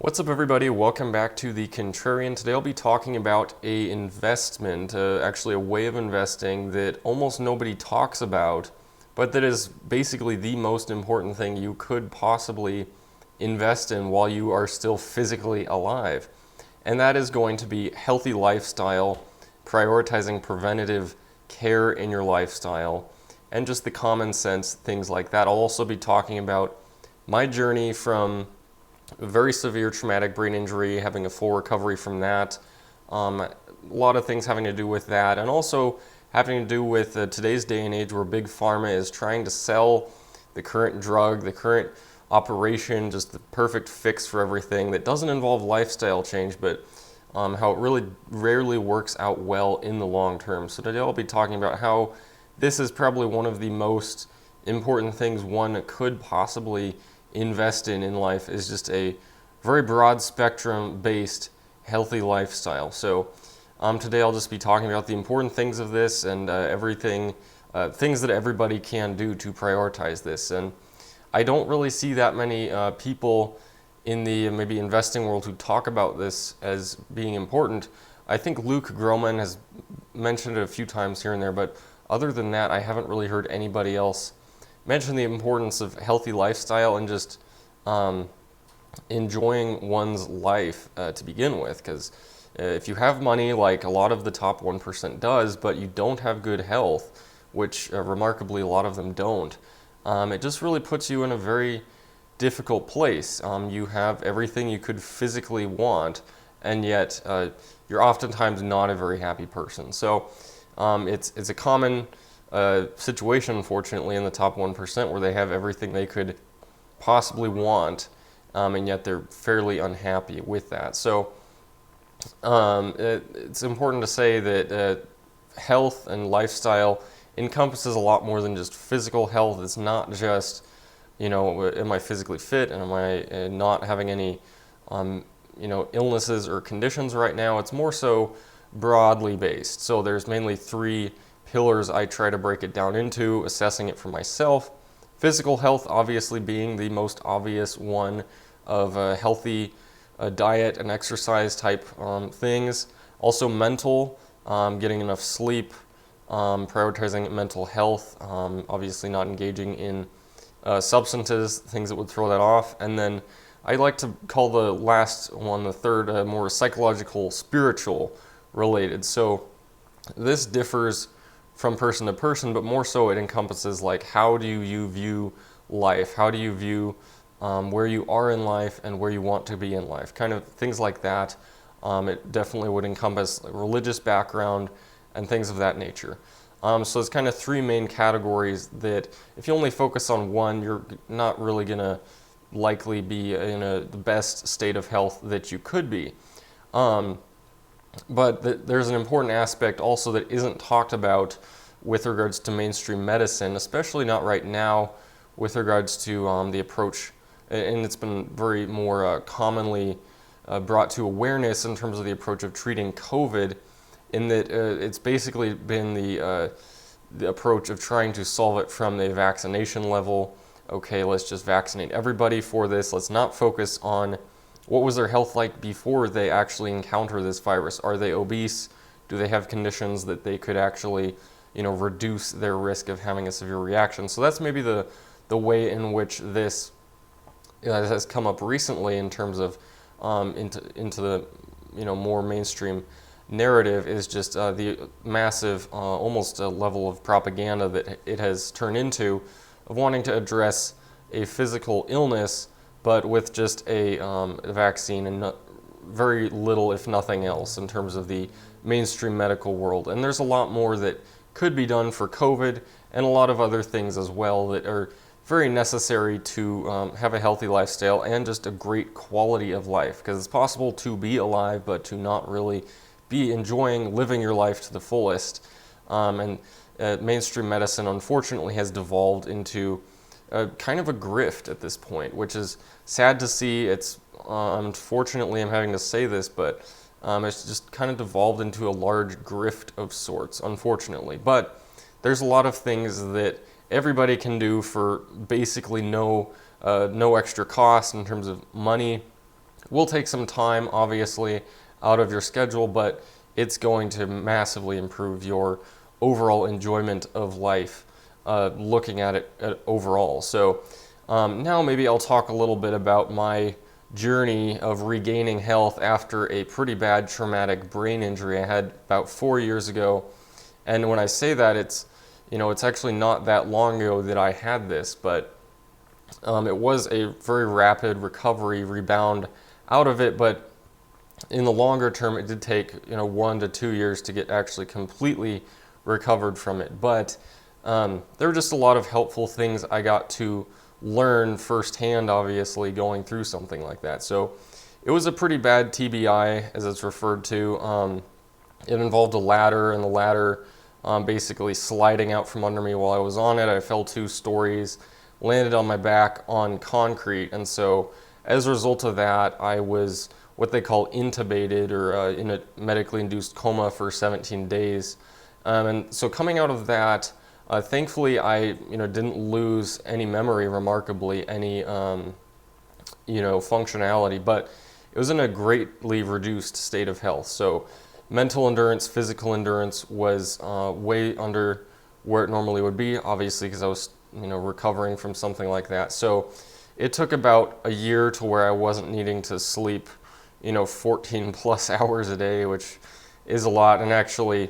What's up, everybody? Welcome back to The Contrarian. Today I'll be talking about a investment, actually a way of investing that almost nobody talks about, but that is basically the most important thing you could possibly invest in while you are still physically alive. And that is going to be healthy lifestyle, prioritizing preventative care in your lifestyle, and just the common sense things like that. I'll also be talking about my journey from a very severe traumatic brain injury, having a full recovery from that. A lot of things having to do with that, and also having to do with today's day and age where Big Pharma is trying to sell the current drug, the current operation, just the perfect fix for everything that doesn't involve lifestyle change, but how it really rarely works out well in the long term. So today I'll be talking about how this is probably one of the most important things one could possibly invest in life, is just a very broad spectrum based healthy lifestyle. So today I'll just be talking about the important things of this and things that everybody can do to prioritize this. And I don't really see that many people in the maybe investing world who talk about this as being important. I think Luke Groman has mentioned it a few times here and there, but other than that, I haven't really heard anybody else mention the importance of healthy lifestyle and just enjoying one's life to begin with. Because if you have money, like a lot of the top 1% does, but you don't have good health, which remarkably a lot of them don't, it just really puts you in a very difficult place. You have everything you could physically want, and yet you're oftentimes not a very happy person. So it's a common situation, unfortunately, in the top 1% where they have everything they could possibly want, and yet they're fairly unhappy with that. So it's important to say that health and lifestyle encompasses a lot more than just physical health. It's not just, am I physically fit and am I not having any, illnesses or conditions right now. It's more so broadly based. So there's mainly three pillars I try to break it down into, assessing it for myself. Physical health obviously being the most obvious one of a healthy diet and exercise type things. Also mental, getting enough sleep, prioritizing mental health, obviously not engaging in substances, things that would throw that off. And then I like to call the last one, the third, more psychological, spiritual related. So this differs from person to person, but more so it encompasses like, how do you view life? How do you view where you are in life and where you want to be in life? Kind of things like that. It definitely would encompass religious background and things of that nature. So it's kind of three main categories that if you only focus on one, you're not really going to likely be in the best state of health that you could be. But there's an important aspect also that isn't talked about with regards to mainstream medicine, especially not right now with regards to the approach, and it's been very more commonly brought to awareness in terms of the approach of treating COVID, in that it's basically been the approach of trying to solve it from the vaccination level. Okay, let's just vaccinate everybody for this. Let's not focus on what was their health like before they actually encounter this virus. Are they obese? Do they have conditions that they could actually, reduce their risk of having a severe reaction? So that's maybe the way in which this has come up recently in terms of into the more mainstream narrative, is just the massive almost a level of propaganda that it has turned into, of wanting to address a physical illness but with just a vaccine and very little, if nothing else, in terms of the mainstream medical world. And there's a lot more that could be done for COVID and a lot of other things as well that are very necessary to have a healthy lifestyle and just a great quality of life. Because it's possible to be alive but to not really be enjoying living your life to the fullest. And mainstream medicine, unfortunately, has devolved into kind of a grift at this point, which is sad to see. It's unfortunately, I'm having to say this, but it's just kind of devolved into a large grift of sorts, unfortunately. But there's a lot of things that everybody can do for basically no extra cost in terms of money Will take some time, obviously, out of your schedule, but it's going to massively improve your overall enjoyment of life, looking at it overall. So now maybe I'll talk a little bit about my journey of regaining health after a pretty bad traumatic brain injury I had about 4 years ago. And when I say that, it's actually not that long ago that I had this, but it was a very rapid recovery, rebound out of it. But in the longer term, it did take 1 to 2 years to get actually completely recovered from it. But there were just a lot of helpful things I got to learn firsthand, obviously, going through something like that. So it was a pretty bad TBI, as it's referred to. It involved a ladder, and the ladder basically sliding out from under me while I was on it. I fell 2 stories, landed on my back on concrete, and so as a result of that, I was what they call intubated, or in a medically induced coma for 17 days. And so coming out of that, thankfully I didn't lose any memory, remarkably, any functionality, but it was in a greatly reduced state of health. So mental endurance, physical endurance was way under where it normally would be, obviously, because I was recovering from something like that. So it took about a year to where I wasn't needing to sleep 14 plus hours a day, which is a lot. And actually,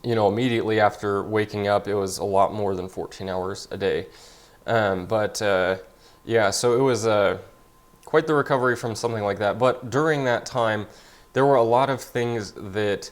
immediately after waking up, it was a lot more than 14 hours a day. Yeah, so it was quite the recovery from something like that. But during that time, there were a lot of things that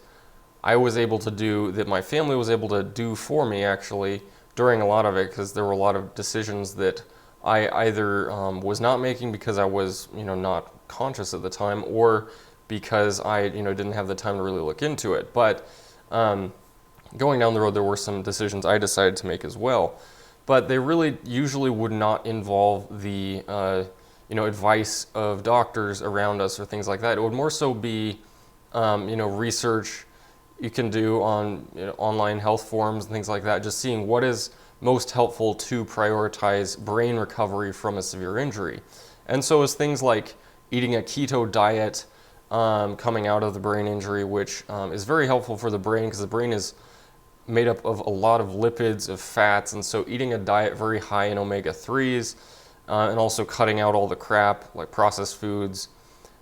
I was able to do, that my family was able to do for me, actually, during a lot of it, because there were a lot of decisions that I either was not making because I was not conscious at the time, or because I didn't have the time to really look into it. But going down the road, there were some decisions I decided to make as well, but they really usually would not involve the advice of doctors around us or things like that. It would more so be research you can do on online health forums and things like that, just seeing what is most helpful to prioritize brain recovery from a severe injury. And so it's things like eating a keto diet coming out of the brain injury, which is very helpful for the brain, because the brain is made up of a lot of lipids, of fats, and so eating a diet very high in omega-3s, and also cutting out all the crap like processed foods,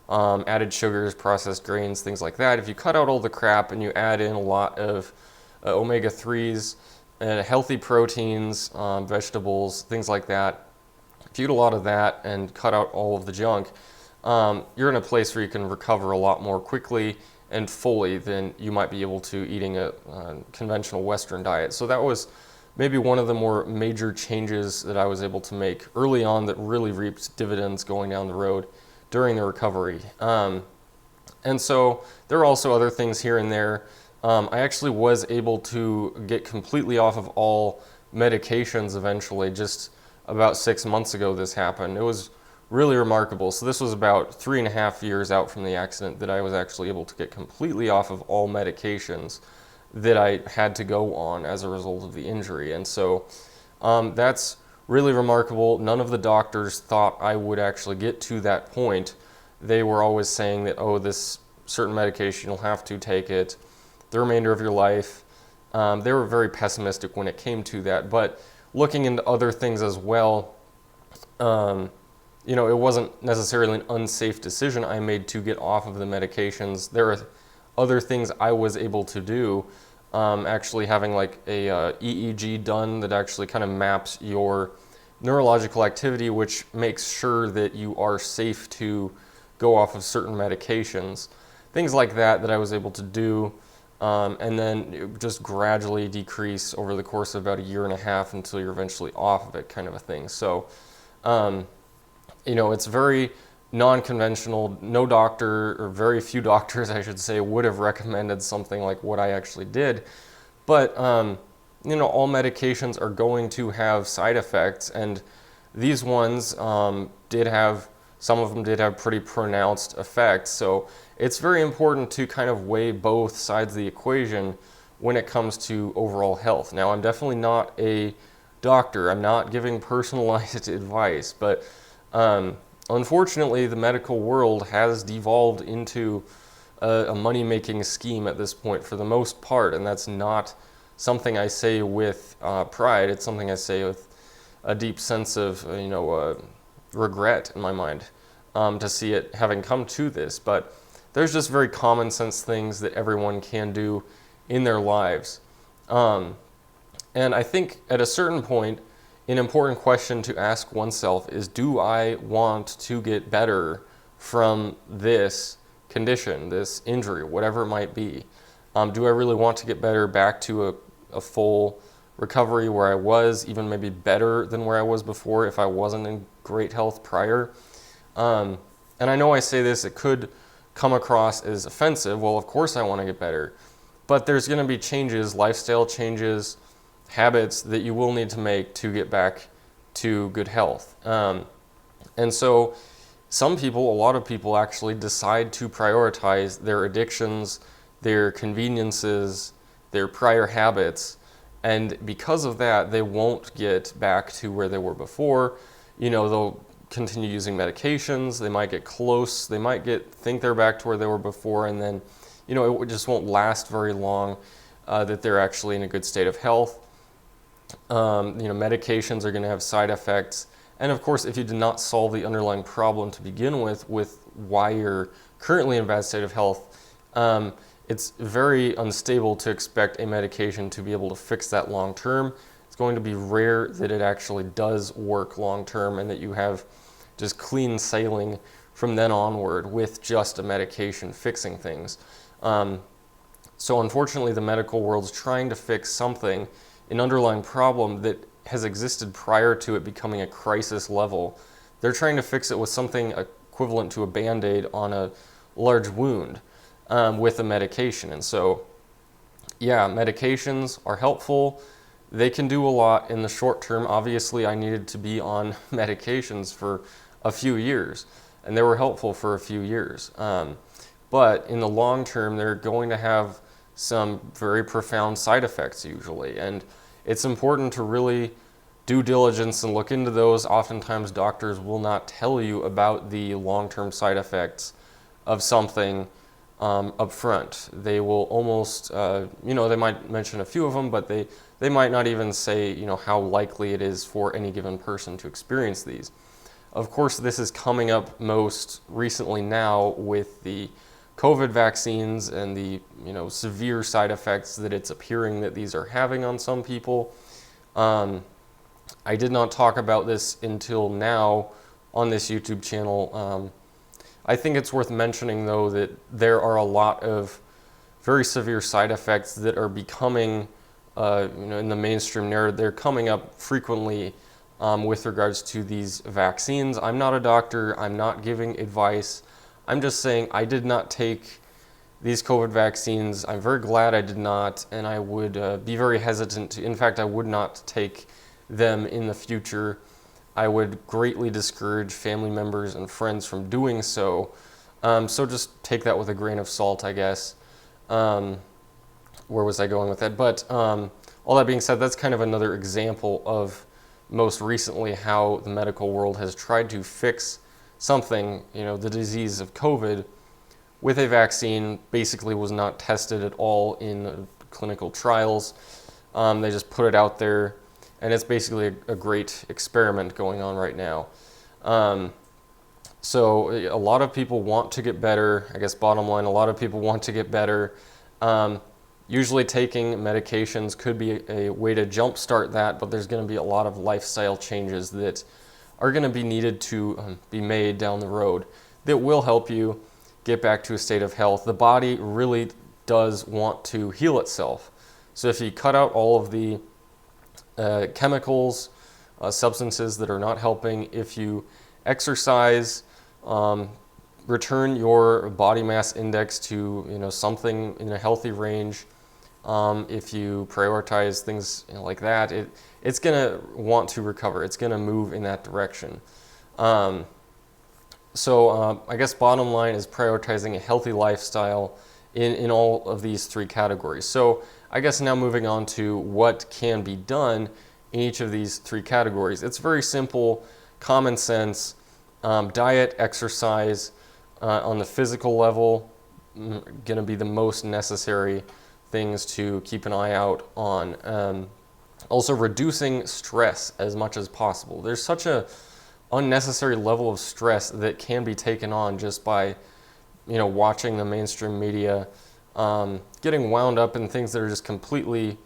added sugars, processed grains, things like that. If you cut out all the crap and you add in a lot of omega-3s, healthy proteins, vegetables, things like that, if you eat a lot of that and cut out all of the junk, you're in a place where you can recover a lot more quickly and fully than you might be able to eating a conventional Western diet. So that was maybe one of the more major changes that I was able to make early on that really reaped dividends going down the road during the recovery. And so there are also other things here and there. I actually was able to get completely off of all medications eventually. Just about 6 months ago this happened. It was really remarkable. So this was about 3.5 years out from the accident that I was actually able to get completely off of all medications that I had to go on as a result of the injury. And so that's really remarkable. None of the doctors thought I would actually get to that point. They were always saying that, oh, this certain medication, you'll have to take it the remainder of your life. They were very pessimistic when it came to that. But looking into other things as well, it wasn't necessarily an unsafe decision I made to get off of the medications. There are other things I was able to do. Actually having like a EEG done that actually kind of maps your neurological activity, which makes sure that you are safe to go off of certain medications. Things like that I was able to do, and then it just gradually decrease over the course of about 1.5 years until you're eventually off of it, kind of a thing. So it's very non-conventional. No doctor, or very few doctors, I should say, would have recommended something like what I actually did. But, all medications are going to have side effects, and these ones some of them did have pretty pronounced effects. So it's very important to kind of weigh both sides of the equation when it comes to overall health. Now, I'm definitely not a doctor. I'm not giving personalized advice, but unfortunately, the medical world has devolved into a money-making scheme at this point for the most part, and that's not something I say with pride. It's something I say with a deep sense of, regret in my mind to see it having come to this. But there's just very common sense things that everyone can do in their lives. And I think at a certain point, an important question to ask oneself is, do I want to get better from this condition, this injury, whatever it might be? Do I really want to get better back to a full recovery where I was, even maybe better than where I was before if I wasn't in great health prior? And I know I say this, it could come across as offensive. Well, of course I want to get better. But there's going to be changes, lifestyle changes, habits that you will need to make to get back to good health. And so some people, a lot of people actually decide to prioritize their addictions, their conveniences, their prior habits. And because of that, they won't get back to where they were before. They'll continue using medications. They might get close. They might think they're back to where they were before. And then, it just won't last very long that they're actually in a good state of health. Medications are going to have side effects. And of course, if you did not solve the underlying problem to begin with why you're currently in a bad state of health, it's very unstable to expect a medication to be able to fix that long term. It's going to be rare that it actually does work long term and that you have just clean sailing from then onward with just a medication fixing things. So unfortunately, the medical world's trying to fix something, an underlying problem that has existed prior to it becoming a crisis level. They're trying to fix it with something equivalent to a Band-Aid on a large wound with a medication. And so, yeah, medications are helpful. They can do a lot in the short term. Obviously, I needed to be on medications for a few years, and they were helpful for a few years. But in the long term, they're going to have some very profound side effects usually. And it's important to really do diligence and look into those. Oftentimes, doctors will not tell you about the long-term side effects of something up front. They will almost, they might mention a few of them, but they might not even say, how likely it is for any given person to experience these. Of course, this is coming up most recently now with the COVID vaccines and the severe side effects that it's appearing that these are having on some people. I did not talk about this until now on this YouTube channel. I think it's worth mentioning, though, that there are a lot of very severe side effects that are becoming, in the mainstream narrative. They're coming up frequently with regards to these vaccines. I'm not a doctor. I'm not giving advice. I'm just saying I did not take these COVID vaccines. I'm very glad I did not, and I would be very hesitant to. In fact, I would not take them in the future. I would greatly discourage family members and friends from doing so. So just take that with a grain of salt, I guess. Where was I going with that? But all that being said, that's kind of another example of most recently how the medical world has tried to fix something, the disease of COVID, with a vaccine. Basically was not tested at all in clinical trials. They just put it out there, and it's basically a great experiment going on right now. So a lot of people want to get better. I guess bottom line, a lot of people want to get better. Usually taking medications could be a way to jumpstart that, but there's going to be a lot of lifestyle changes that are going to be needed to be made down the road that will help you get back to a state of health. The body really does want to heal itself. So if you cut out all of the chemicals, substances that are not helping, if you exercise, return your body mass index to something in a healthy range, if you prioritize things like that, it's going to want to recover. It's going to move in that direction. So I guess bottom line is prioritizing a healthy lifestyle in all of these three categories. So I guess now moving on to what can be done in each of these three categories. It's very simple, common sense. Diet, exercise, on the physical level, going to be the most necessary things to keep an eye out on. Also, reducing stress as much as possible. There's such a unnecessary level of stress that can be taken on just by, watching the mainstream media, getting wound up in things that are just completely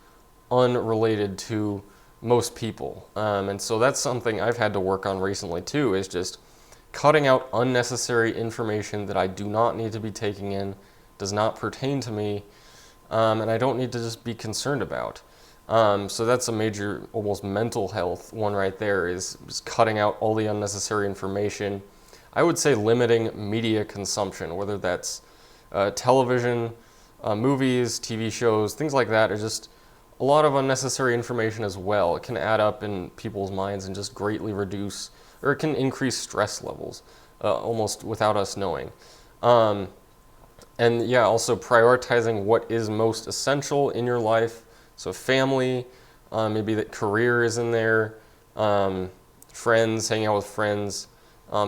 unrelated to most people. And so that's something I've had to work on recently too, is just cutting out unnecessary information that I do not need to be taking in, does not pertain to me, and I don't need to just be concerned about. So that's a major, almost mental health one right there, is just cutting out all the unnecessary information. I would say limiting media consumption, whether that's television, movies, TV shows, things like that, are just a lot of unnecessary information as well. It can add up in people's minds and just greatly reduce, or it can increase stress levels almost without us knowing. And yeah, also prioritizing what is most essential in your life. So family, maybe that career is in there, friends, hanging out with friends,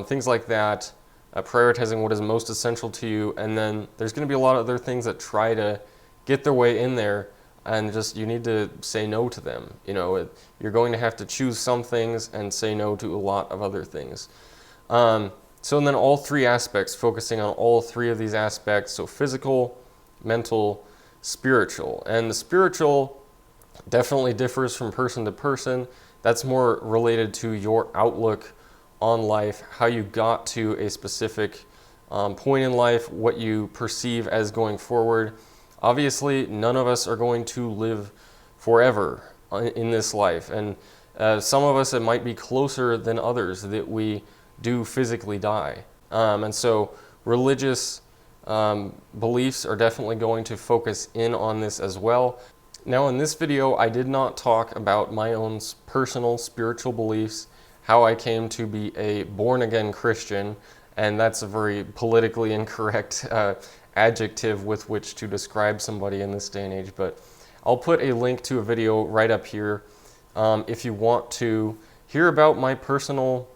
things like that. Prioritizing what is most essential to you, and then there's going to be a lot of other things that try to get their way in there, and just you need to say no to them. You're going to have to choose some things and say no to a lot of other things. So and then all three aspects, focusing on all three of these aspects, so physical, mental, spiritual. And the spiritual definitely differs from person to person. That's more related to your outlook on life, how you got to a specific point in life, what you perceive as going forward. Obviously, none of us are going to live forever in this life, and some of us, it might be closer than others that we do physically die. And so religious beliefs are definitely going to focus in on this as well. Now in this video, I did not talk about my own personal spiritual beliefs, how I came to be a born-again Christian, and that's a very politically incorrect adjective with which to describe somebody in this day and age, but I'll put a link to a video right up here if you want to hear about my personal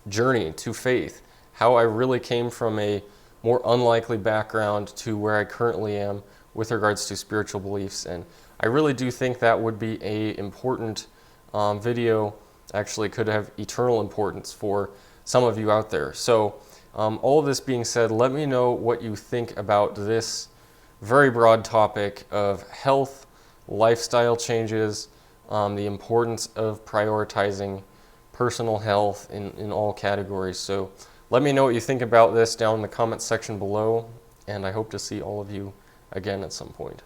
journey to faith, how I really came from a more unlikely background to where I currently am with regards to spiritual beliefs. And I really do think that would be a important video, actually could have eternal importance for some of you out there. So all of this being said, let me know what you think about this very broad topic of health, lifestyle changes, the importance of prioritizing personal health in all categories. So let me know what you think about this down in the comments section below, and I hope to see all of you again at some point.